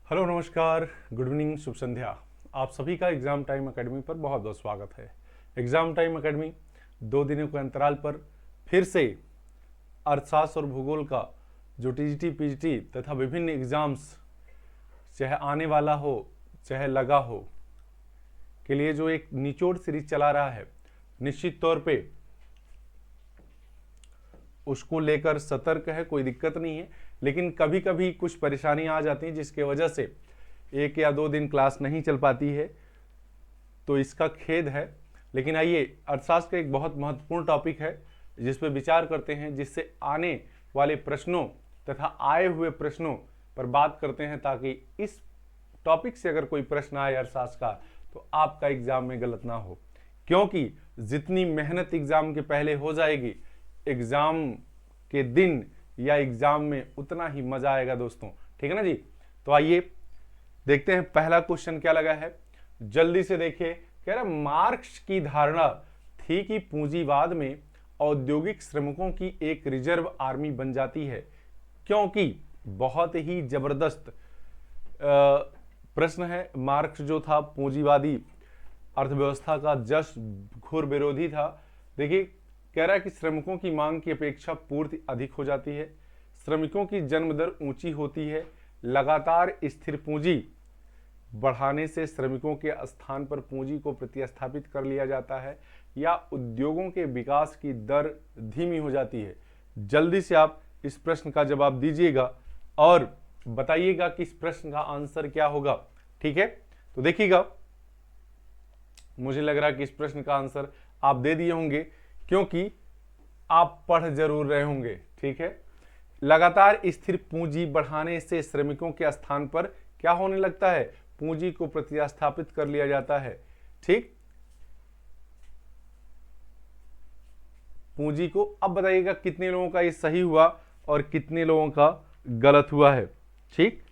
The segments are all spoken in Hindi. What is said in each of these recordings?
हेलो नमस्कार, गुड इवनिंग, शुभ संध्या। आप सभी का एग्ज़ाम टाइम एकेडमी पर बहुत बहुत स्वागत है। एग्ज़ाम टाइम एकेडमी 2 दिनों के अंतराल पर फिर से अर्थशास्त्र और भूगोल का जो टीजीटी पीजीटी तथा विभिन्न एग्ज़ाम्स चाहे आने वाला हो चाहे लगा हो के लिए जो एक निचोड़ सीरीज चला रहा है, निश्चित तौर पे उसको लेकर सतर्क है, कोई दिक्कत नहीं है। लेकिन कभी कभी कुछ परेशानियां आ जाती हैं जिसके वजह से 1 या 2 दिन क्लास नहीं चल पाती है, तो इसका खेद है। लेकिन आइए, अर्थशास्त्र का एक बहुत महत्वपूर्ण टॉपिक है जिस पर विचार करते हैं, जिससे आने वाले प्रश्नों तथा आए हुए प्रश्नों पर बात करते हैं, ताकि इस टॉपिक से अगर कोई प्रश्न आए अर्थशास्त्र का तो आपका एग्जाम में गलत ना हो। क्योंकि जितनी मेहनत एग्जाम के पहले हो जाएगी, एग्जाम के दिन या एग्जाम में उतना ही मजा आएगा दोस्तों। ठीक है ना जी। तो आइए देखते हैं पहला क्वेश्चन क्या लगा है, जल्दी से देखिए। कह रहा मार्क्स की धारणा थी कि पूंजीवाद में औद्योगिक श्रमिकों की एक रिजर्व आर्मी बन जाती है, क्योंकि बहुत ही जबरदस्त प्रश्न है। मार्क्स जो था पूंजीवादी अर्थव्यवस्था का जस्ट घोर विरोधी था। देखिए, कह रहा है कि श्रमिकों की मांग की अपेक्षा पूर्ति अधिक हो जाती है, श्रमिकों की जन्म दर ऊंची होती है, लगातार स्थिर पूंजी बढ़ाने से श्रमिकों के स्थान पर पूंजी को प्रतिस्थापित कर लिया जाता है, या उद्योगों के विकास की दर धीमी हो जाती है। जल्दी से आप इस प्रश्न का जवाब दीजिएगा और बताइएगा कि इस प्रश्न का आंसर क्या होगा। ठीक है, तो देखिएगा, मुझे लग रहा है कि इस प्रश्न का आंसर आप दे दिए होंगे, क्योंकि आप पढ़ जरूर रहे होंगे। ठीक है, लगातार स्थिर पूंजी बढ़ाने से श्रमिकों के स्थान पर क्या होने लगता है, पूंजी को प्रतिस्थापित कर लिया जाता है। ठीक, पूंजी को। अब बताइएगा कितने लोगों का ये सही हुआ और कितने लोगों का गलत हुआ है। ठीक,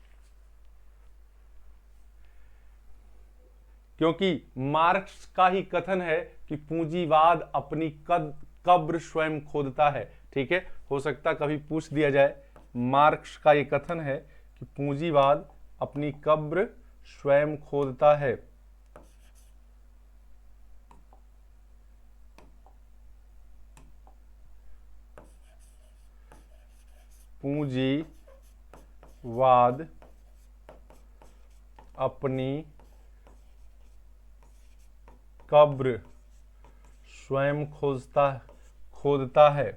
क्योंकि मार्क्स का ही कथन है कि पूंजीवाद अपनी कब्र स्वयं खोदता है। ठीक है, हो सकता कभी पूछ दिया जाए। मार्क्स का ये कथन है कि पूंजीवाद अपनी कब्र स्वयं खोदता है। पूंजीवाद अपनी कब्र स्वयं खोदता है।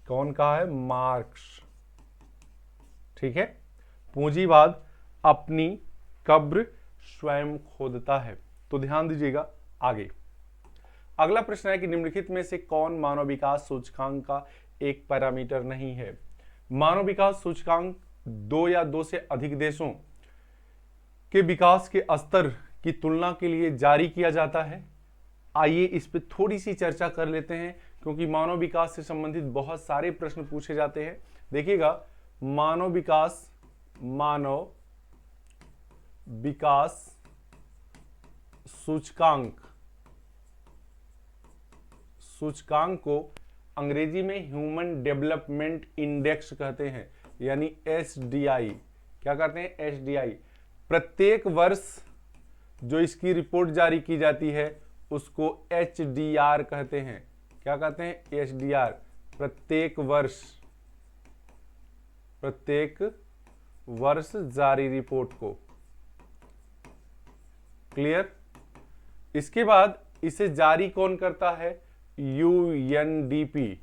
कौन कहा है, मार्क्स। ठीक है, पूंजीवाद अपनी कब्र स्वयं खोदता है। तो ध्यान दीजिएगा आगे। अगला प्रश्न है कि निम्नलिखित में से कौन मानव विकास सूचकांक का एक पैरामीटर नहीं है। मानव विकास सूचकांक 2 या 2 से अधिक देशों के विकास के स्तर की तुलना के लिए जारी किया जाता है। आइए इस पे थोड़ी सी चर्चा कर लेते हैं, क्योंकि मानव विकास से संबंधित बहुत सारे प्रश्न पूछे जाते हैं। देखिएगा, मानव विकास सूचकांक को अंग्रेजी में ह्यूमन डेवलपमेंट इंडेक्स कहते हैं, यानी एसडीआई। क्या कहते हैं, एसडीआई। प्रत्येक वर्ष जो इसकी रिपोर्ट जारी की जाती है उसको एचडीआर कहते हैं। क्या कहते हैं, एचडीआर। प्रत्येक वर्ष जारी रिपोर्ट को। क्लियर। इसके बाद इसे जारी कौन करता है, UNDP.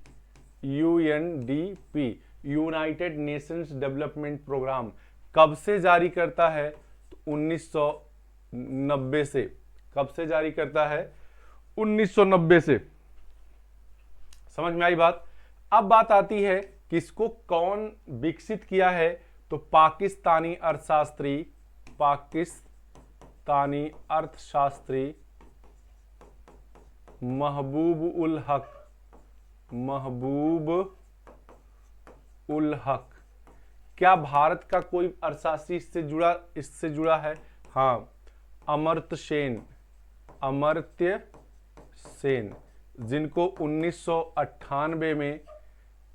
United Nations Development Programme. कब से जारी करता है, तो 1990 से। कब से जारी करता है, 1990 से। समझ में आई बात। अब बात आती है कि इसको कौन विकसित किया है, तो पाकिस्तानी अर्थशास्त्री महबूब उल हक। क्या भारत का कोई अर्थशास्त्री इससे जुड़ा है? हाँ, अमर्त्य सेन, जिनको 1998 में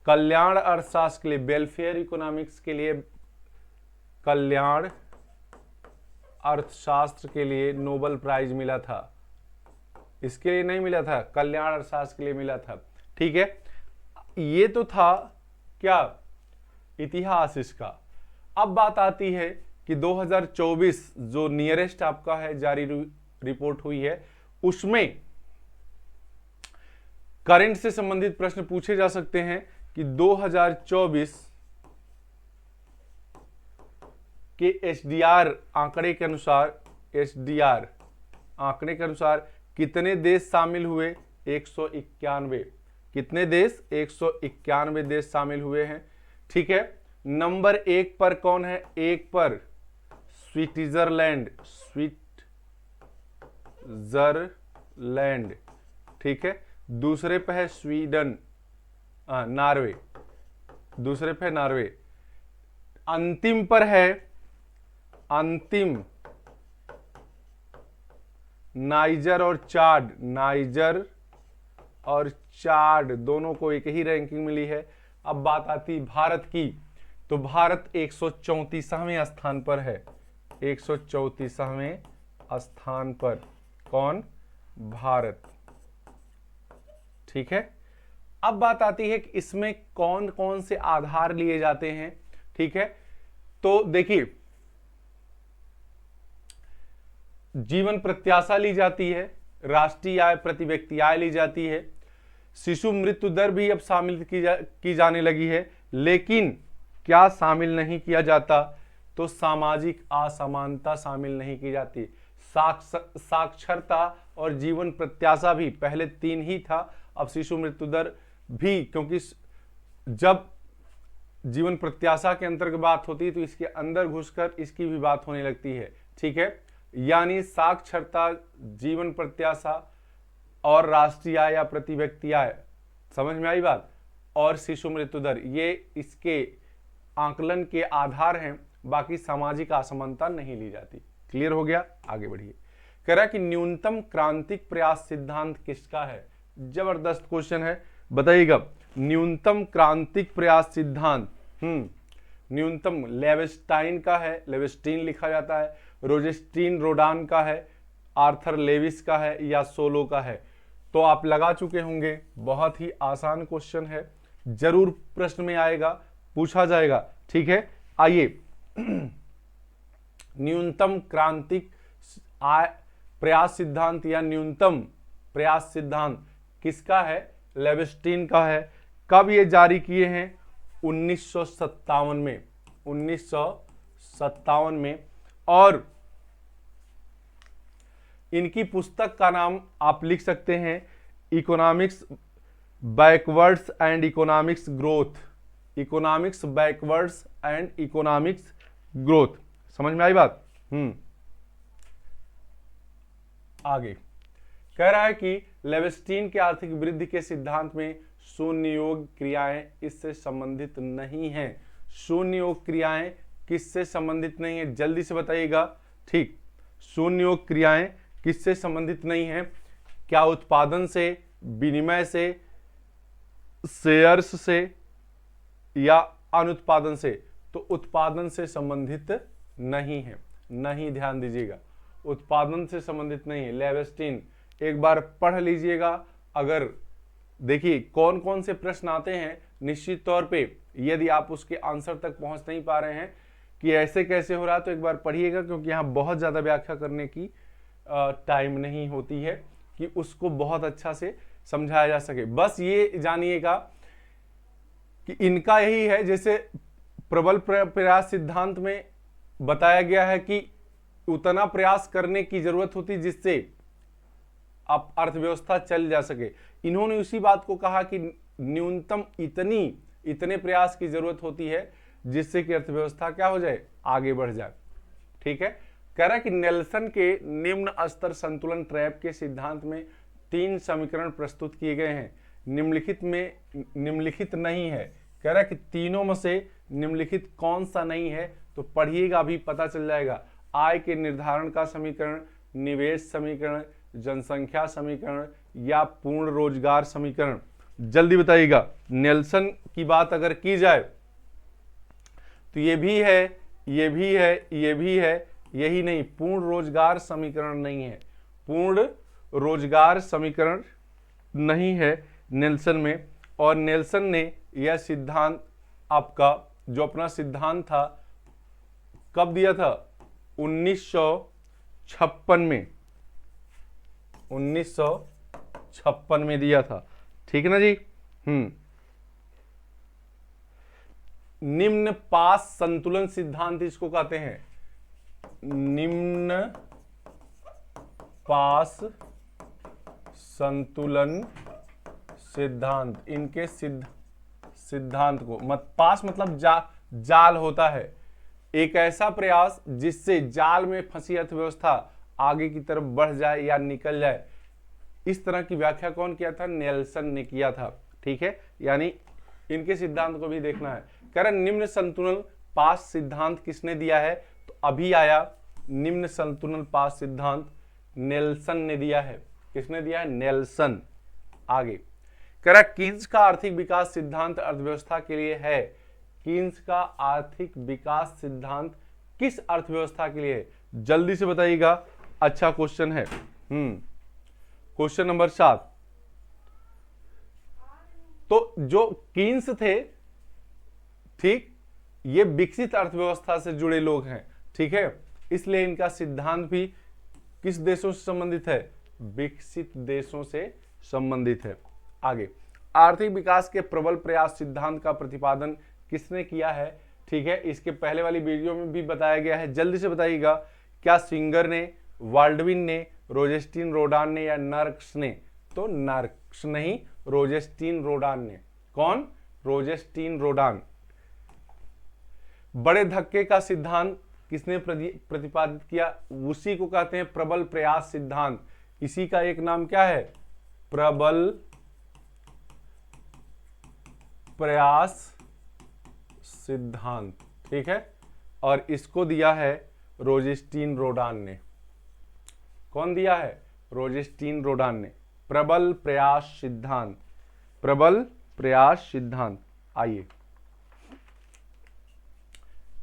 कल्याण अर्थशास्त्र के लिए, वेलफेयर इकोनॉमिक्स के लिए, कल्याण अर्थशास्त्र के लिए नोबेल प्राइज मिला था। इसके लिए नहीं मिला था, कल्याण अर्थशास्त्र के लिए मिला था। ठीक है, ये तो था क्या, इतिहास इसका। अब बात आती है कि 2024 जो नियरेस्ट आपका है जारी रिपोर्ट हुई है, उसमें करंट से संबंधित प्रश्न पूछे जा सकते हैं कि 2024 के एसडीआर आंकड़े के अनुसार, एसडीआर आंकड़े के अनुसार कितने देश शामिल हुए? 191। कितने देश? 191 देश शामिल हुए हैं। ठीक है, नंबर 1 पर कौन है? 1 पर स्विट्जरलैंड, स्विट्जरलैंड। ठीक है, दूसरे पे है स्वीडन, नॉर्वे, दूसरे पे नॉर्वे। अंतिम पर है, अंतिम नाइजर और चाड, नाइजर और चाड दोनों को एक ही रैंकिंग मिली है। अब बात आती भारत की, तो भारत 134वें स्थान पर है, 134वें स्थान पर कौन? भारत। ठीक है, अब बात आती है कि इसमें कौन कौन से आधार लिए जाते हैं। ठीक है, तो देखिए, जीवन प्रत्याशा ली जाती है, राष्ट्रीय आय, प्रति व्यक्ति आय ली जाती है, शिशु मृत्यु दर भी अब शामिल की जाने लगी है, लेकिन क्या शामिल नहीं किया जाता? तो सामाजिक असमानता शामिल नहीं की जाती। साक्षरता और जीवन प्रत्याशा भी, पहले 3 ही था, अब शिशु मृत्यु दर भी, क्योंकि जब जीवन प्रत्याशा के अंतर्गत बात होती है तो इसके अंदर घुसकर इसकी भी बात होने लगती है। ठीक है, यानी साक्षरता, जीवन प्रत्याशा और राष्ट्रीय आय या प्रति व्यक्ति आय, समझ में आई बात, और शिशु मृत्यु दर, ये इसके आकलन के आधार हैं। बाकी सामाजिक असमानता नहीं ली जाती। क्लियर हो गया? आगे बढ़िए। कह रहा है कि न्यूनतम क्रांतिक प्रयास सिद्धांत किसका है? जबरदस्त क्वेश्चन है, बताइएगा। न्यूनतम क्रांतिक प्रयास सिद्धांत, न्यूनतम लेविस्टाइन का है, लेविस्टीन लिखा जाता है, रोजेस्टीन रोडान का है, आर्थर लेविस का है, या सोलो का है? तो आप लगा चुके होंगे। बहुत ही आसान क्वेश्चन है, जरूर प्रश्न में आएगा, पूछा जाएगा। ठीक है, आइए, न्यूनतम क्रांतिक प्रयास सिद्धांत या न्यूनतम प्रयास सिद्धांत किसका है? लेविस्टीन का है। कब ये जारी किए हैं? 1957 में, 1957 में। और इनकी पुस्तक का नाम आप लिख सकते हैं, economics backwards and economics growth, economics backwards and economics growth. समझ में आई बात? आगे कह रहा है कि लेविस्टीन के आर्थिक वृद्धि के सिद्धांत में शून्य योग क्रियाएं इससे संबंधित नहीं हैं। शून्य योग क्रियाएं किससे संबंधित नहीं है? जल्दी से बताइएगा। ठीक, शून्य योग क्रियाएं किससे संबंधित नहीं है? क्या उत्पादन से, विनिमय से, शेयर्स से, या अनुत्पादन से? तो उत्पादन से संबंधित नहीं है, नहीं, ध्यान दीजिएगा, उत्पादन से संबंधित नहीं है। लेविस्टीन एक बार पढ़ लीजिएगा। अगर देखिए कौन कौन से प्रश्न आते हैं, निश्चित तौर पे यदि आप उसके आंसर तक पहुंच नहीं पा रहे हैं कि ऐसे कैसे हो रहा है, तो एक बार पढ़िएगा, क्योंकि यहाँ बहुत ज़्यादा व्याख्या करने की टाइम नहीं होती है कि उसको बहुत अच्छा से समझाया जा सके। बस ये जानिएगा कि इनका यही है, जैसे प्रबल प्रयास सिद्धांत में बताया गया है कि उतना प्रयास करने की जरूरत होती जिससे अब अर्थव्यवस्था चल जा सके। इन्होंने उसी बात को कहा कि न्यूनतम इतने प्रयास की जरूरत होती है जिससे कि अर्थव्यवस्था क्या हो जाए, आगे बढ़ जाए। ठीक है, कह रहा है कि नेल्सन के निम्न स्तर संतुलन ट्रैप के सिद्धांत में 3 समीकरण प्रस्तुत किए गए हैं, निम्नलिखित में निम्नलिखित नहीं है। कह रहा है कि तीनों में से निम्नलिखित कौन सा नहीं है? तो पढ़िएगा, अभी पता चल जाएगा। आय के निर्धारण का समीकरण, निवेश समीकरण, जनसंख्या समीकरण, या पूर्ण रोजगार समीकरण। जल्दी बताइएगा। नेल्सन की बात अगर की जाए तो ये भी है, ये भी है, ये भी है, यही नहीं, पूर्ण रोजगार समीकरण नहीं है, पूर्ण रोजगार समीकरण नहीं है नेल्सन में। और नेल्सन ने यह सिद्धांत आपका जो अपना सिद्धांत था कब दिया था? 1956 में, 1956 में दिया था। ठीक है ना जी। निम्न पास संतुलन सिद्धांत इसको कहते हैं, निम्न पास संतुलन सिद्धांत। इनके सिद्धांत को पास मतलब जाल होता है, एक ऐसा प्रयास जिससे जाल में फंसी अर्थव्यवस्था आगे की तरफ बढ़ जाए या निकल जाए। इस तरह की व्याख्या कौन किया था? नेल्सन ने किया था। ठीक है, यानी इनके सिद्धांत को भी देखना है। कह रहा निम्न संतुलन पास सिद्धांत किसने दिया है? तो अभी आया निम्न संतुलन पास सिद्धांत नेल्सन ने दिया है। किसने दिया है? नेल्सन। आगे कह रहा कीन्स का आर्थिक विकास सिद्धांत अर्थव्यवस्था के लिए है। कीन्स का आर्थिक विकास सिद्धांत किस अर्थव्यवस्था के लिए है? जल्दी से बताइएगा, अच्छा क्वेश्चन है। Question number 7। तो जो कीन्स थे, ठीक, ये विकसित अर्थव्यवस्था से जुड़े लोग हैं। ठीक है, इसलिए इनका सिद्धांत भी किस देशों से संबंधित है? विकसित देशों से संबंधित है। आगे आर्थिक विकास के प्रबल प्रयास सिद्धांत का प्रतिपादन किसने किया है? ठीक है, इसके पहले वाली वीडियो में भी बताया गया है। जल्दी से बताइएगा, क्या सिंगर ने, वाल्डविन ने, रोजेस्टीन रोडान ने या नर्क्स ने? तो नर्क्स नहीं, रोजेस्टीन रोडान ने। कौन? रोजेस्टीन रोडान। बड़े धक्के का सिद्धांत किसने प्रतिपादित किया? उसी को कहते हैं प्रबल प्रयास सिद्धांत। इसी का एक नाम क्या है? प्रबल प्रयास सिद्धांत। ठीक है, और इसको दिया है रोजेस्टीन रोडान ने। कौन दिया है? रोजेस्टीन रोडान ने। प्रबल प्रयास सिद्धांत, प्रबल प्रयास सिद्धांत। आइए,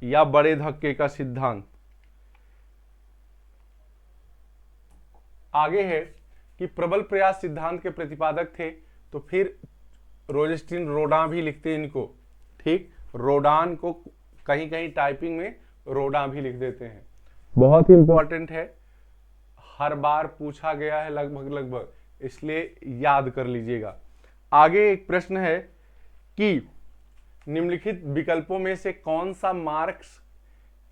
या बड़े धक्के का सिद्धांत। आगे है कि प्रबल प्रयास सिद्धांत के प्रतिपादक थे, तो फिर रोजेस्टीन रोडान भी लिखते हैं इनको। ठीक, रोडान को कहीं कहीं टाइपिंग में रोडान भी लिख देते हैं। बहुत ही इंपॉर्टेंट है, हर बार पूछा गया है लगभग, इसलिए याद कर लीजिएगा। आगे एक प्रश्न है कि निम्नलिखित विकल्पों में से कौन सा मार्क्स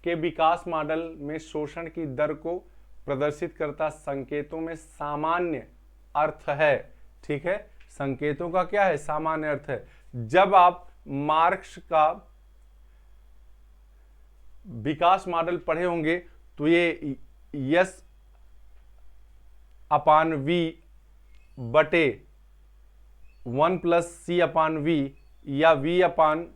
के विकास मॉडल में शोषण की दर को प्रदर्शित करता संकेतों में सामान्य अर्थ है? ठीक है, संकेतों का क्या है? सामान्य अर्थ है। जब आप मार्क्स का विकास मॉडल पढ़े होंगे तो ये यस अपान वी बटे 1 प्लस सी अपान वी या V upon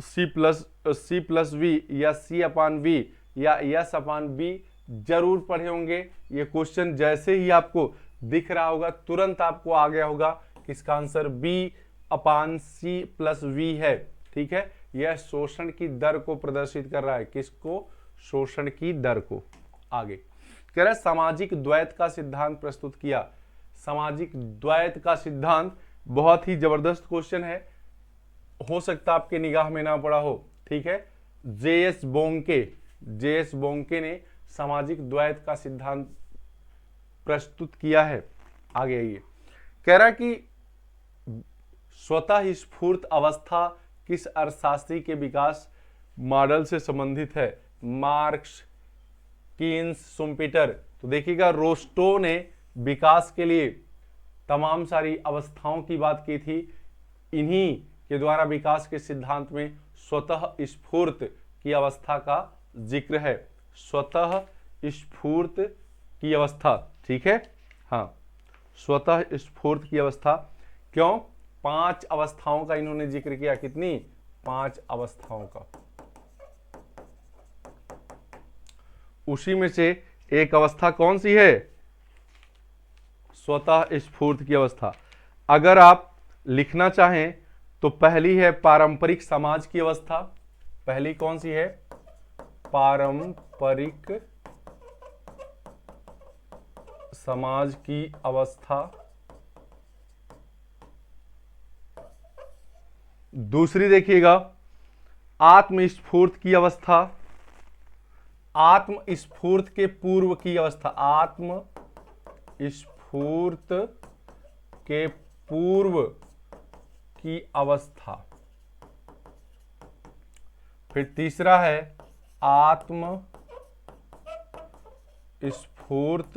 C plus V या सी अपान वी या यस अपान बी जरूर पढ़े होंगे। ये क्वेश्चन जैसे ही आपको दिख रहा होगा तुरंत आपको आ गया होगा कि इसका answer B upon C plus V है। ठीक है, यह शोषण की दर को प्रदर्शित कर रहा है। किसको? शोषण की दर को। आगे कह रहा है सामाजिक द्वैत का सिद्धांत प्रस्तुत किया। सामाजिक द्वैत का सिद्धांत बहुत ही जबरदस्त क्वेश्चन है, हो सकता आपके निगाह में ना पड़ा हो। ठीक है, जेएस बोंके ने सामाजिक द्वैत का सिद्धांत प्रस्तुत किया है। आगे आइए, कह रहा कि स्वतः स्फूर्त अवस्था किस अर्थशास्त्री के विकास मॉडल से संबंधित है? Marx, Keynes, Schumpeter. तो देखिएगा, रोस्टो ने विकास के लिए तमाम सारी अवस्थाओं की बात की थी। इन्हीं के द्वारा विकास के सिद्धांत में स्वतः स्फूर्त की अवस्था का जिक्र है। स्वतः स्फूर्त की अवस्था। ठीक है, हाँ, स्वतः स्फूर्त की अवस्था। क्यों? 5 अवस्थाओं का इन्होंने जिक्र किया। कितनी? 5 अवस्थाओं का। उसी में से एक अवस्था कौन सी है? स्वतः स्फूर्त की अवस्था। अगर आप लिखना चाहें तो पहली है पारंपरिक समाज की अवस्था। पहली कौन सी है? पारंपरिक समाज की अवस्था। दूसरी देखिएगा आत्मस्फूर्त की अवस्था। आत्मस्फूर्त के पूर्व की अवस्था, आत्मस्फूर्त के पूर्व की अवस्था। फिर तीसरा है आत्म स्फूर्त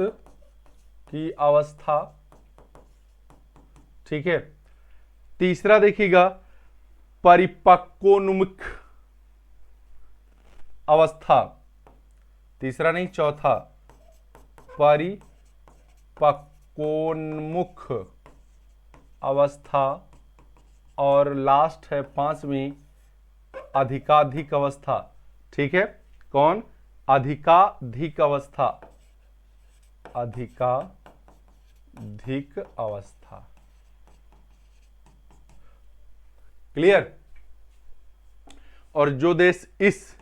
की अवस्था। ठीक है। तीसरा देखिएगा परिपक्वोन्मुख अवस्था। तीसरा नहीं, चौथा परिपक्वोन्मुख अवस्था। और लास्ट है पांचवी अधिकाधिक अवस्था। ठीक है, कौन? अधिकाधिक अवस्था। अधिकाधिक अवस्था। क्लियर? और जो देश इस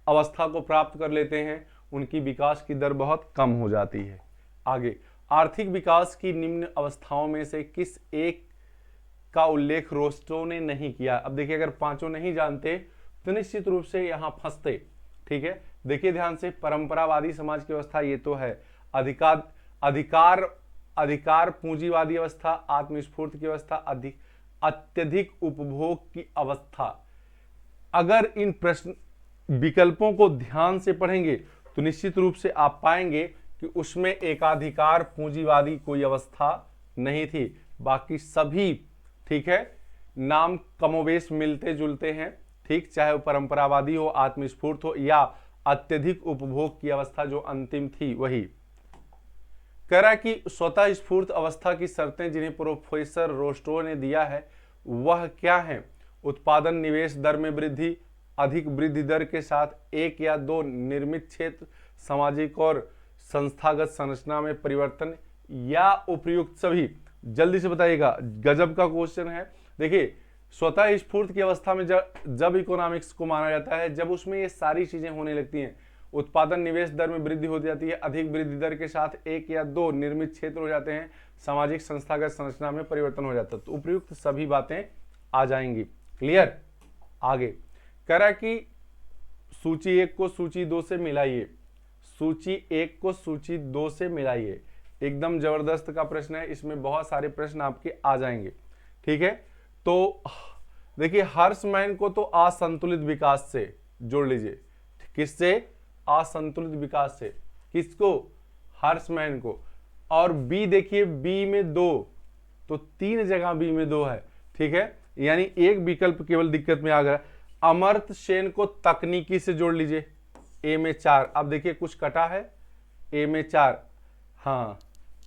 अवस्था को प्राप्त कर लेते हैं उनकी विकास की दर बहुत कम हो जाती है। आगे, आर्थिक विकास की निम्न अवस्थाओं में से किस एक का उल्लेख रोस्टो ने नहीं किया? अब देखिए, अगर पांचों नहीं जानते तो निश्चित रूप से यहां फंसते। ठीक है, देखिए ध्यान से, परंपरावादी समाज की अवस्था ये तो है, अधिकार पूंजीवादी अवस्था, आत्मस्फूर्त की अवस्था, अत्यधिक उपभोग की अवस्था। अगर इन प्रश्न विकल्पों को ध्यान से पढ़ेंगे तो निश्चित रूप से आप पाएंगे कि उसमें एकाधिकार पूंजीवादी कोई अवस्था नहीं थी। बाकी सभी, ठीक है, नाम कमोबेश मिलते जुलते हैं। ठीक, चाहे वो परंपरावादी हो, आत्मस्फूर्त हो या अत्यधिक उपभोग की अवस्था जो अंतिम थी वही। कह रहा है कि स्वतः स्फूर्त अवस्था की शर्तें जिन्हें प्रोफेसर रोस्टो ने दिया है वह क्या है? उत्पादन निवेश दर में वृद्धि, अधिक वृद्धि दर के साथ एक या दो निर्मित क्षेत्र, सामाजिक और संस्थागत संरचना में परिवर्तन, या उपयुक्त सभी। जल्दी से बताइएगा, गजब का क्वेश्चन है। देखिए, स्वतः स्फूर्त की अवस्था में जब इकोनॉमिक्स को माना जाता है जब उसमें ये सारी चीजें होने लगती हैं, उत्पादन निवेश दर में वृद्धि हो जाती है, अधिक वृद्धि दर के साथ एक या दो निर्मित क्षेत्र हो जाते हैं, सामाजिक संस्थागत संरचना में परिवर्तन हो जाता है, तो उपयुक्त सभी बातें आ जाएंगी। क्लियर? आगे कह रहा है कि सूची 1 को सूची 2 से मिलाइए। सूची 1 को सूची 2 से मिलाइए। एकदम जबरदस्त का प्रश्न है, इसमें बहुत सारे प्रश्न आपके आ जाएंगे। ठीक है, तो देखिए हर्षमैन को तो असंतुलित विकास से जोड़ लीजिए। किससे? असंतुलित विकास से। किसको? हर्षमैन को। और बी देखिए, बी में 2, तो 3 जगह बी में 2 है। ठीक है, यानी एक विकल्प केवल दिक्कत में आ गया। अमर्त्य सेन को तकनीकी से जोड़ लीजिए, ए में 4। अब देखिए कुछ कटा है, ए में 4। हाँ,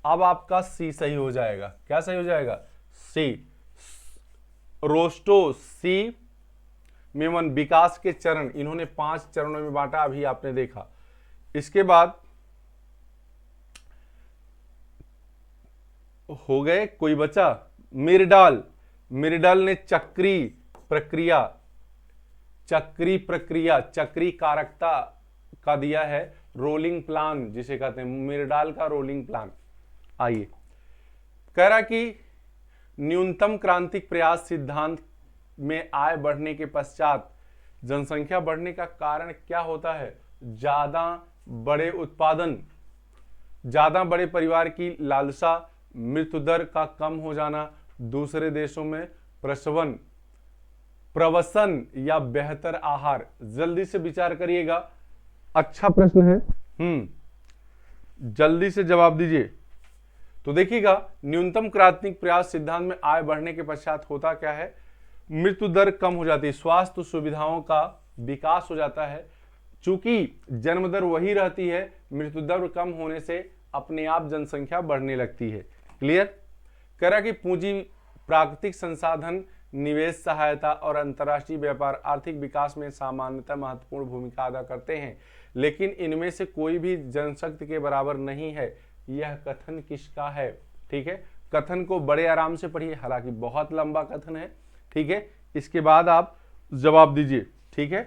अब आपका सी सही हो जाएगा। क्या सही हो जाएगा? सी। रोस्टो सी में 1 विकास के चरण, इन्होंने 5 चरणों में बांटा, अभी आपने देखा। इसके बाद हो गए, कोई बचा? मिरडाल। मिरडाल ने चक्री प्रक्रिया, चक्री कारकता का दिया है, रोलिंग प्लान जिसे कहते हैं, मिरडाल का रोलिंग प्लान। आइए, कह रहा कि न्यूनतम क्रांतिक प्रयास सिद्धांत में आय बढ़ने के पश्चात जनसंख्या बढ़ने का कारण क्या होता है? ज्यादा बड़े उत्पादन, ज्यादा बड़े परिवार की लालसा, मृत्यु दर का कम हो जाना, दूसरे देशों में प्रवसन या बेहतर आहार। जल्दी से विचार करिएगा, अच्छा प्रश्न है। जल्दी से जवाब दीजिए। तो देखिएगा, न्यूनतम क्रांतिक प्रयास सिद्धांत में आय बढ़ने के पश्चात होता क्या है? मृत्यु दर कम हो जाती है, स्वास्थ्य सुविधाओं का विकास हो जाता है। चूंकि जन्म दर वही रहती है, मृत्यु दर कम होने से अपने आप जनसंख्या बढ़ने लगती है। क्लियर? कह रहा कि पूंजी, प्राकृतिक संसाधन, निवेश सहायता और अंतर्राष्ट्रीय व्यापार आर्थिक विकास में सामान्यतः महत्वपूर्ण भूमिका अदा करते हैं, लेकिन इनमें से कोई भी जनशक्ति के बराबर नहीं है। यह कथन किसका है? ठीक है, कथन को बड़े आराम से पढ़िए, हालांकि बहुत लंबा कथन है, ठीक है। इसके बाद आप जवाब दीजिए, ठीक है।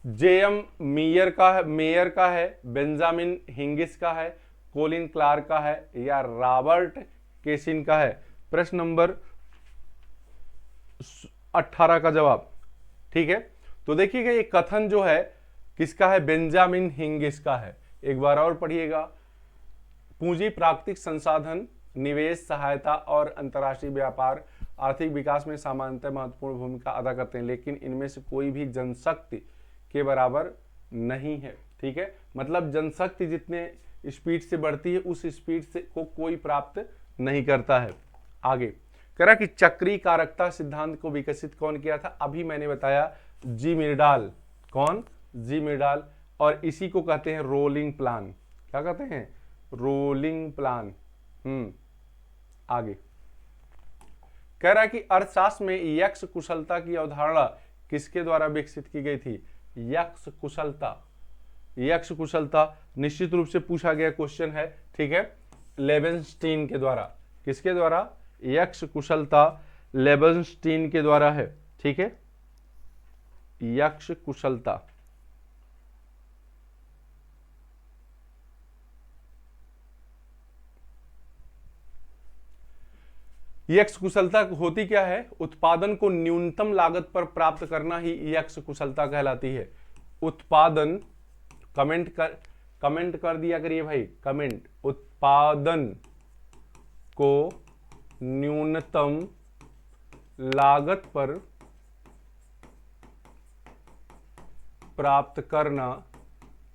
जेएम मेयर का है, बेंजामिन हिंगिस का है, कोलिन क्लार्क का है या रॉबर्ट केसिन का है? प्रश्न नंबर 18 का जवाब, ठीक है। तो देखिएगा ये कथन जो है किसका है? बेंजामिन हिंगिस का है। एक बार और पढ़िएगा। पूंजी, प्राकृतिक संसाधन, निवेश, सहायता और अंतर्राष्ट्रीय व्यापार आर्थिक विकास में सामान्यतः महत्वपूर्ण भूमिका अदा करते हैं, लेकिन इनमें से कोई भी जनशक्ति के बराबर नहीं है, ठीक है। मतलब जनशक्ति जितने स्पीड से बढ़ती है उस स्पीड से को कोई प्राप्त नहीं करता है। आगे कह रहा कि चक्रीय कारकता सिद्धांत को विकसित कौन किया था? अभी मैंने बताया, जी मिर्डाल। कौन? जी मिर्डाल। और इसी को कहते हैं रोलिंग प्लान। क्या कहते हैं? Rolling plan. आगे कह रहा कि अर्थशास्त्र में यक्ष कुशलता की अवधारणा किसके द्वारा विकसित की गई थी? यक्ष कुशलता। यक्ष कुशलता निश्चित रूप से पूछा गया क्वेश्चन है, ठीक है, लेवेंस्टीन के द्वारा। किसके द्वारा? यक्ष कुशलता लेवेंस्टीन के द्वारा है, ठीक है। यक्ष कुशलता। यक्ष कुशलता होती क्या है? उत्पादन को न्यूनतम लागत पर प्राप्त करना ही यक्ष कुशलता कहलाती है। उत्पादन, कमेंट कर दिया करिए भाई, कमेंट। उत्पादन को न्यूनतम लागत पर प्राप्त करना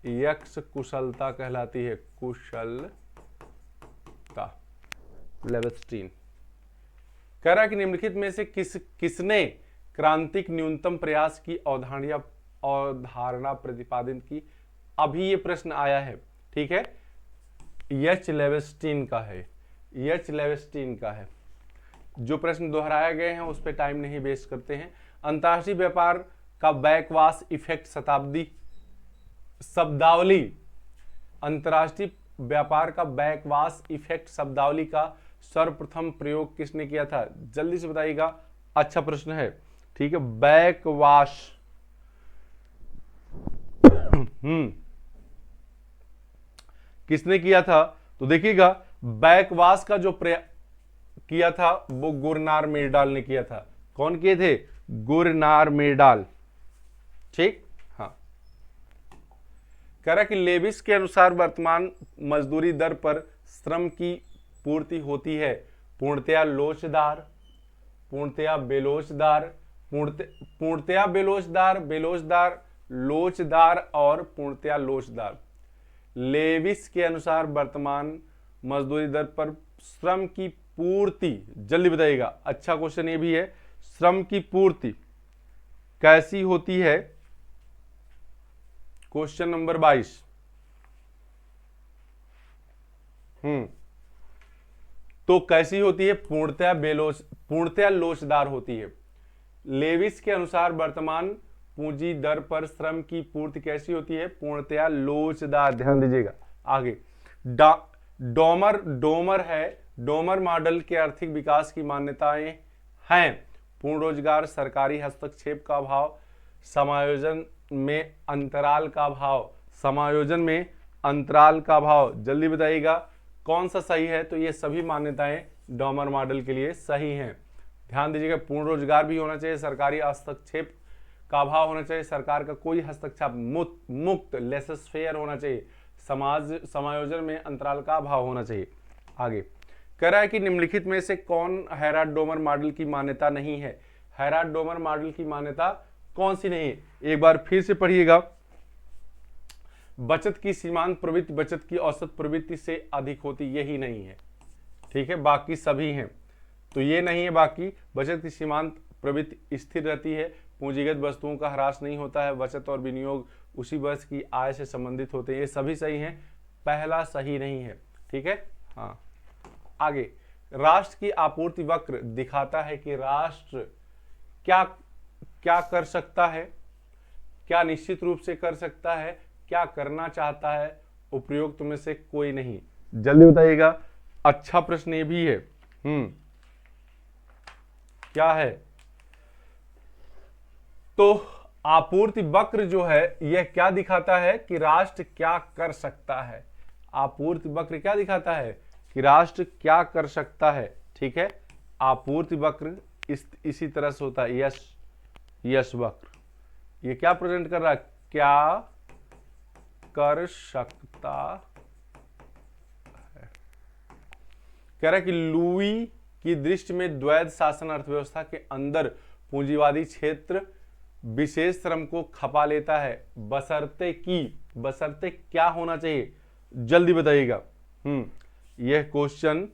यक्ष कुशलता कहलाती है। कुशलता। लेवेंस्टीन कह रहा है कि निम्नलिखित में से किसने क्रांतिक न्यूनतम प्रयास की अवधारणा प्रतिपादित की? अभी ये प्रश्न आया है, ठीक है। एच लेवेंस्टीन का है। एच लेवेंस्टीन का है। जो प्रश्न दोहराए गए हैं उस पर टाइम नहीं वेस्ट करते हैं। अंतर्राष्ट्रीय व्यापार का बैकवाश इफेक्ट शब्दावली। अंतर्राष्ट्रीय व्यापार का बैकवाश इफेक्ट शब्दावली का सर्वप्रथम प्रयोग किसने किया था? जल्दी से बताइएगा। अच्छा प्रश्न है, ठीक है। बैकवाश किसने किया था? तो देखिएगा, बैकवाश का जो किया था वो गुरनार मिर्डाल ने किया था। कौन किए थे? गुरनार मिर्डाल, ठीक। हाँ, कह रहा कि लेविस के अनुसार वर्तमान मजदूरी दर पर श्रम की पूर्ति होती है पूर्णतया लोचदार, पूर्णतया बेलोचदार, पूर्णतया बेलोचदार, बेलोचदार, लोचदार और पूर्णतया लोचदार। लेविस के अनुसार वर्तमान मजदूरी दर पर श्रम की पूर्ति, जल्दी बताइएगा। अच्छा क्वेश्चन ये भी है, श्रम की पूर्ति कैसी होती है? Question number 22। तो कैसी होती है? पूर्णतया लोचदार होती है। लेविस के अनुसार वर्तमान पूंजी दर पर श्रम की पूर्ति कैसी होती है? पूर्णतया लोचदार। ध्यान दीजिएगा। आगे डोमर है। डोमर मॉडल के आर्थिक विकास की मान्यताएं हैं पूर्ण रोजगार, सरकारी हस्तक्षेप का अभाव, समायोजन में अंतराल का अभाव। समायोजन में अंतराल का अभाव, जल्दी बताइएगा कौन सा सही है? तो ये सभी मान्यताएं डोमर मॉडल के लिए सही हैं। ध्यान दीजिएगा, पूर्ण रोजगार भी होना चाहिए, सरकारी हस्तक्षेप का अभाव होना चाहिए, सरकार का कोई हस्तक्षेप मुक्त लेसेस-फेयर होना चाहिए, समायोजन में अंतराल का अभाव होना चाहिए। आगे कह रहा है कि निम्नलिखित में से कौन हैराड डोमर मॉडल की मान्यता नहीं है? हैराड डोमर मॉडल की मान्यता कौन सी नहीं है? एक बार फिर से पढ़िएगा। बचत की सीमांत प्रवृत्ति बचत की औसत प्रवृत्ति से अधिक होती, यही नहीं है, ठीक है। बाकी सभी हैं, तो ये नहीं है। बाकी बचत की सीमांत प्रवृत्ति स्थिर रहती है, पूंजीगत वस्तुओं का ह्रास नहीं होता है, बचत और विनियोग उसी वर्ष की आय से संबंधित होते हैं, ये सभी सही हैं। पहला सही नहीं है, ठीक है। हाँ, आगे राष्ट्र की आपूर्ति वक्र दिखाता है कि राष्ट्र क्या क्या कर सकता है, क्या निश्चित रूप से कर सकता है, क्या करना चाहता है, उपयुक्त में से कोई नहीं। जल्दी बताइएगा। अच्छा प्रश्न ये भी है। क्या है? तो आपूर्ति वक्र जो है यह क्या दिखाता है कि राष्ट्र क्या कर सकता है। आपूर्ति वक्र क्या दिखाता है कि राष्ट्र क्या कर सकता है। ठीक है, आपूर्ति वक्र इसी तरह से होता है। यश वक्र ये क्या प्रेजेंट कर रहा है, क्या कर सकता है। कह रहा है कि लुई की दृष्टि में द्वैध शासन अर्थव्यवस्था के अंदर पूंजीवादी क्षेत्र विशेष श्रम को खपा लेता है, बशर्ते क्या होना चाहिए, जल्दी बताइएगा। यह क्वेश्चन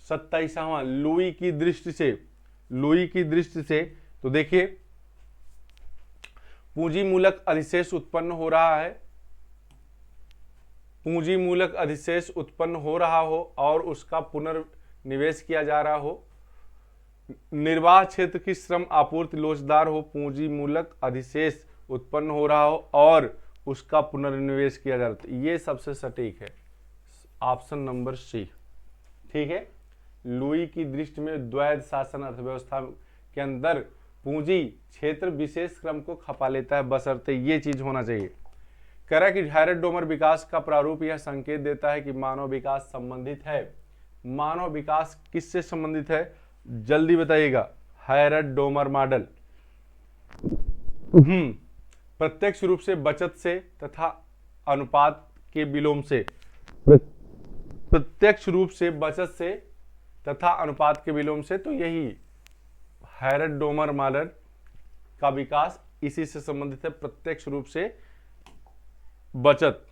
27वां लुई की दृष्टि से तो देखिए, पूंजी मूलक अधिशेष उत्पन्न हो रहा है, पूंजी मूलक अधिशेष उत्पन्न हो रहा हो और उसका पुनर्निवेश किया जा रहा हो, निर्वाह क्षेत्र की श्रम आपूर्ति लोचदार हो, पूंजी मूलक अधिशेष उत्पन्न हो रहा हो और उसका पुनर्निवेश किया जा रहा है। ये सबसे सटीक है, ऑप्शन नंबर सी। ठीक है, लुई की दृष्टि में द्वैध शासन अर्थव्यवस्था के अंदर पूंजी क्षेत्र विशेष क्रम को खपा लेता है, बशर्ते ये चीज होना चाहिए। कह रहा है कि हैरड डोमर विकास का प्रारूप यह संकेत देता है कि मानव विकास संबंधित है। मानव विकास किससे संबंधित है, जल्दी बताइएगा। हैरड डोमर मॉडल प्रत्यक्ष रूप से बचत से तथा अनुपात के विलोम से, प्रत्यक्ष रूप से बचत से तथा अनुपात के विलोम से, तो यही हैरड डोमर मॉडल का विकास इसी से संबंधित है, प्रत्यक्ष रूप से बचत।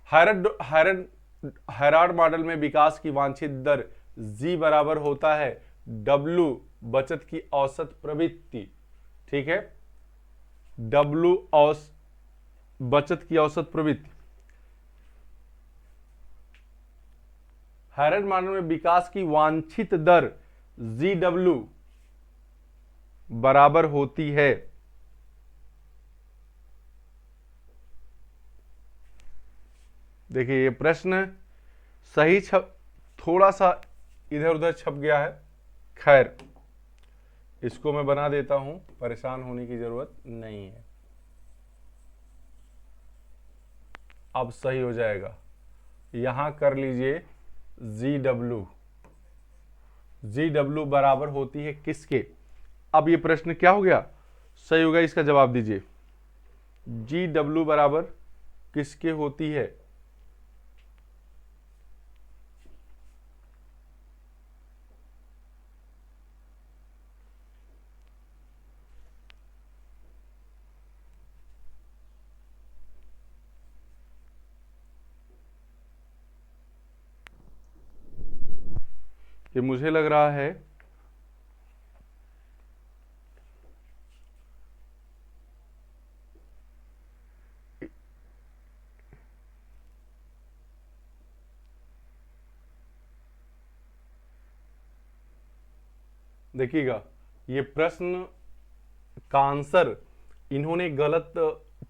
हैराड मॉडल में विकास की वांछित दर जी बराबर होता है डब्ल्यू बचत की औसत प्रवृत्ति। ठीक है, डब्ल्यू बचत की औसत प्रवृत्ति। हैरड मॉडल में विकास की वांछित दर जी डब्ल्यू बराबर होती है देखिए ये प्रश्न सही थोड़ा सा इधर उधर छप गया है, खैर इसको मैं बना देता हूं, परेशान होने की जरूरत नहीं है, अब सही हो जाएगा। यहां कर लीजिए जी डब्ल्यू बराबर होती है किसके। अब ये प्रश्न क्या हो गया, सही होगा, इसका जवाब दीजिए। जी डब्ल्यू बराबर किसके होती है, कि मुझे लग रहा है देखिएगा ये प्रश्न का आंसर इन्होंने गलत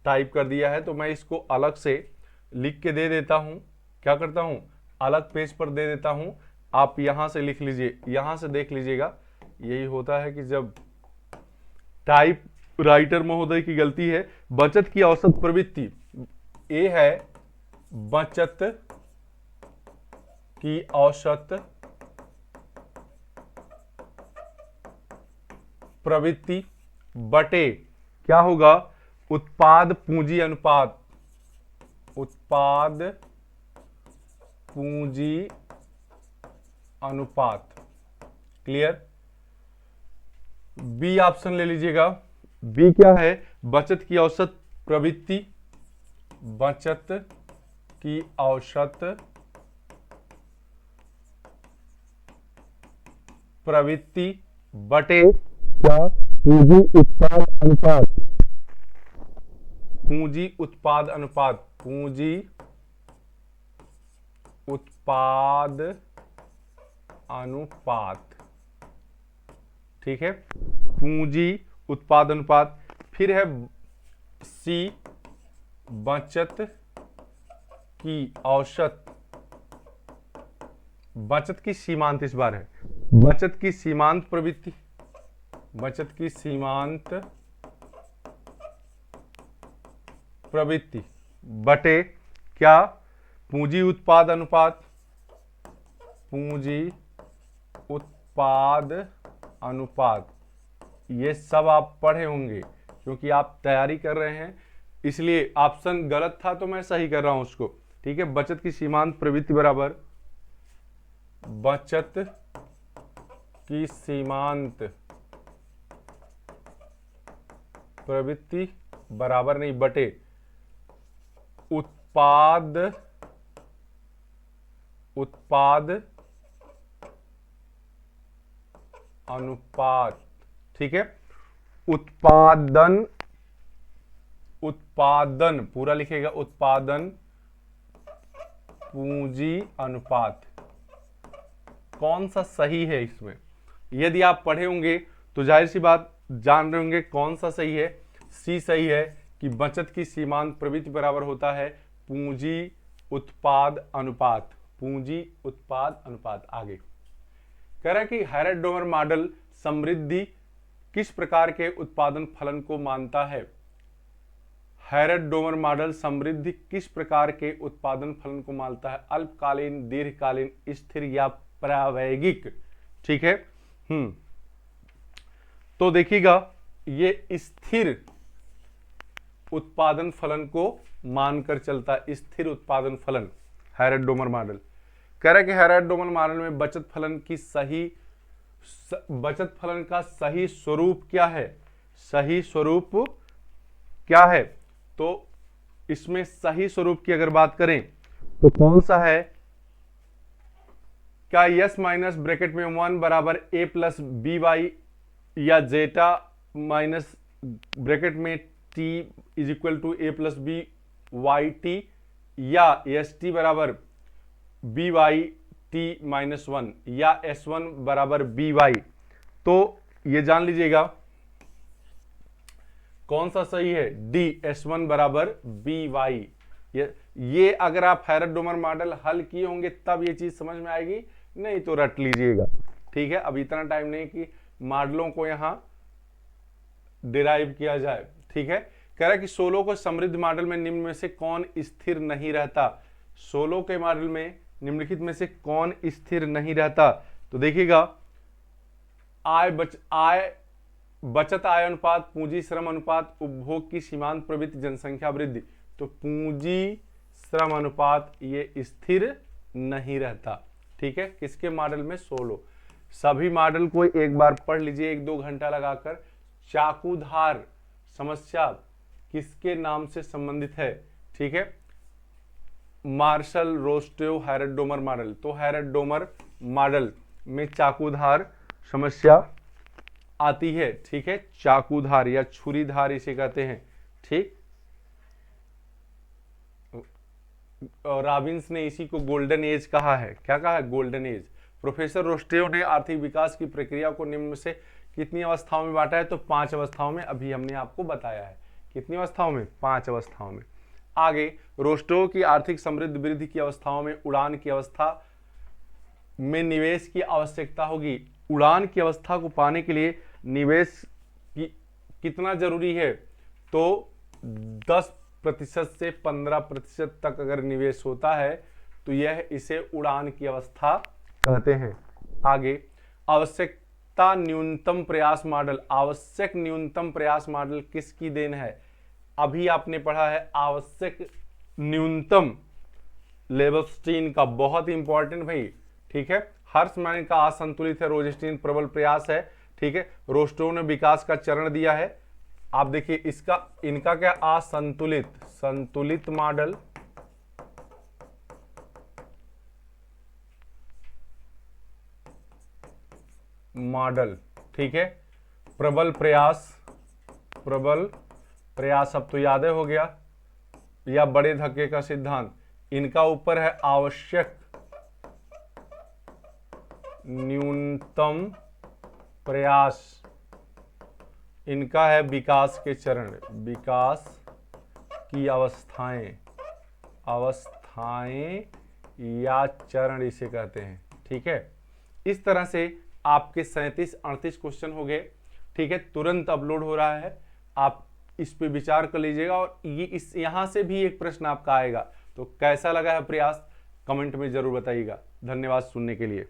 टाइप कर दिया है, तो मैं इसको अलग से लिख के दे देता हूं। क्या करता हूं, अलग पेज पर दे देता हूं, आप यहां से लिख लीजिए, यहां से देख लीजिएगा। यही होता है कि जब टाइप राइटर महोदय की गलती है। बचत की औसत प्रवृत्ति ए है, बचत की औसत प्रवृत्ति बटे क्या होगा, उत्पाद पूंजी अनुपात, उत्पाद पूंजी अनुपात। क्लियर, बी ऑप्शन ले लीजिएगा। बी क्या है, बचत की औसत प्रवृत्ति, बचत की औसत प्रवृत्ति बटे क्या, पूंजी उत्पाद अनुपात, पूंजी उत्पाद अनुपात, पूंजी उत्पाद अनुपात। ठीक है, पूंजी उत्पाद अनुपात। फिर है सी, बचत की औसत, बचत की सीमांत इस बार है, बचत की सीमांत प्रवृत्ति, बचत की सीमांत प्रवृत्ति बटे क्या, पूंजी उत्पाद अनुपात, पूंजी उत्पाद अनुपात। ये सब आप पढ़े होंगे क्योंकि आप तैयारी कर रहे हैं, इसलिए ऑप्शन गलत था तो मैं सही कर रहा हूं उसको। ठीक है, बचत की सीमांत प्रवृत्ति बराबर बचत की सीमांत प्रवृत्ति बराबर नहीं बटे उत्पाद अनुपात। ठीक है, उत्पादन पूरा लिखेगा, उत्पादन पूंजी अनुपात। कौन सा सही है इसमें? यदि आप पढ़े होंगे तो जाहिर सी बात जान रहे होंगे कौन सा सही है। सी सही है कि बचत की सीमांत प्रवृत्ति बराबर होता है पूंजी उत्पाद अनुपात, पूंजी उत्पाद अनुपात। आगे कह रहा है कि हैरट-डोमर मॉडल समृद्धि किस प्रकार के उत्पादन फलन को मानता है? हैरट-डोमर मॉडल समृद्धि किस प्रकार के उत्पादन फलन को मानता है? अल्पकालीन, दीर्घकालीन, स्थिर या प्रावैगिक। ठीक है, तो देखिएगा ये स्थिर उत्पादन फलन को मानकर चलता है, स्थिर उत्पादन फलन हैरट-डोमर मॉडल। कह रहा है कि हैरट-डोमर मॉडल में बचत फलन का सही स्वरूप क्या है? सही स्वरूप क्या है? तो इसमें सही स्वरूप की अगर बात करें तो कौन सा है? क्या यस माइनस ब्रैकेट में 1 बराबर ए प्लस बी वाई, या जेटा माइनस ब्रैकेट में T is equal to A plus B Y T, या एस टी बराबर बी वाई टी माइनस 1, या एस वन बराबर बी वाई। तो ये जान लीजिएगा कौन सा सही है? डी, एस वन बराबर बी वाई। ये अगर आप हैरट-डोमर मॉडल हल किए होंगे तब ये चीज समझ में आएगी, नहीं तो रट लीजिएगा। ठीक है, अब इतना टाइम नहीं कि मॉडलों को यहां डिराइव किया जाए। ठीक है, कह रहा है कि सोलो को समृद्ध मॉडल में निम्न में से कौन स्थिर नहीं रहता? सोलो के मॉडल में निम्नलिखित में से कौन स्थिर नहीं रहता? तो देखिएगा बचत आय अनुपात, पूंजी श्रम अनुपात, उपभोग की सीमांत प्रवृत्ति, जनसंख्या वृद्धि। तो पूंजी श्रम अनुपात ये स्थिर नहीं रहता। ठीक है, किसके मॉडल में? सोलो। सभी मॉडल को एक बार पढ़ लीजिए 1-2 घंटा लगाकर। चाकूधार समस्या किसके नाम से संबंधित है? ठीक है, मार्शल रोस्टेव हैरट-डोमर मॉडल। तो हैरट-डोमर मॉडल में चाकूधार समस्या आती है। ठीक है, चाकूधार या छुरीधार इसे कहते हैं। ठीक, रॉबिन्स ने इसी को गोल्डन एज कहा है। क्या कहा है? Golden age. प्रोफेसर रोस्टेव ने आर्थिक विकास की प्रक्रिया को निम्न में से कितनी अवस्थाओं में बांटा है? तो 5 अवस्थाओं में। अभी हमने आपको बताया है कितनी अवस्थाओं में? 5 अवस्थाओं में। आगे रोस्टेव की आर्थिक समृद्धि वृद्धि की अवस्थाओं में उड़ान की अवस्था में निवेश की आवश्यकता होगी। उड़ान की अवस्था को पाने के लिए निवेश की कितना जरूरी है? तो 10% से 15% तक अगर निवेश होता है तो यह इसे उड़ान की अवस्था कहते हैं। आगे आवश्यकता न्यूनतम प्रयास मॉडल, आवश्यक न्यूनतम प्रयास मॉडल किसकी देन है? अभी आपने पढ़ा है आवश्यक न्यूनतम, लेबस्टीन का, बहुत इंपॉर्टेंट भाई। ठीक है, हर्षमैन का असंतुलित है, रोजेस्टीन प्रबल प्रयास है। ठीक है, रोस्टेव ने विकास का चरण दिया है। आप देखिए इनका क्या? असंतुलित, संतुलित मॉडल, ठीक है, प्रबल प्रयास अब तो याद हो गया, या बड़े धक्के का सिद्धांत। इनका ऊपर है आवश्यक न्यूनतम प्रयास, इनका है विकास के चरण, विकास की अवस्थाएं थाएं या चरण इसे कहते हैं। ठीक है, इस तरह से आपके 37-38 क्वेश्चन हो गए। ठीक है, तुरंत अपलोड हो रहा है, आप इस पे विचार कर लीजिएगा। और ये यहां से भी एक प्रश्न आपका आएगा। तो कैसा लगा है प्रयास, कमेंट में जरूर बताइएगा। धन्यवाद सुनने के लिए।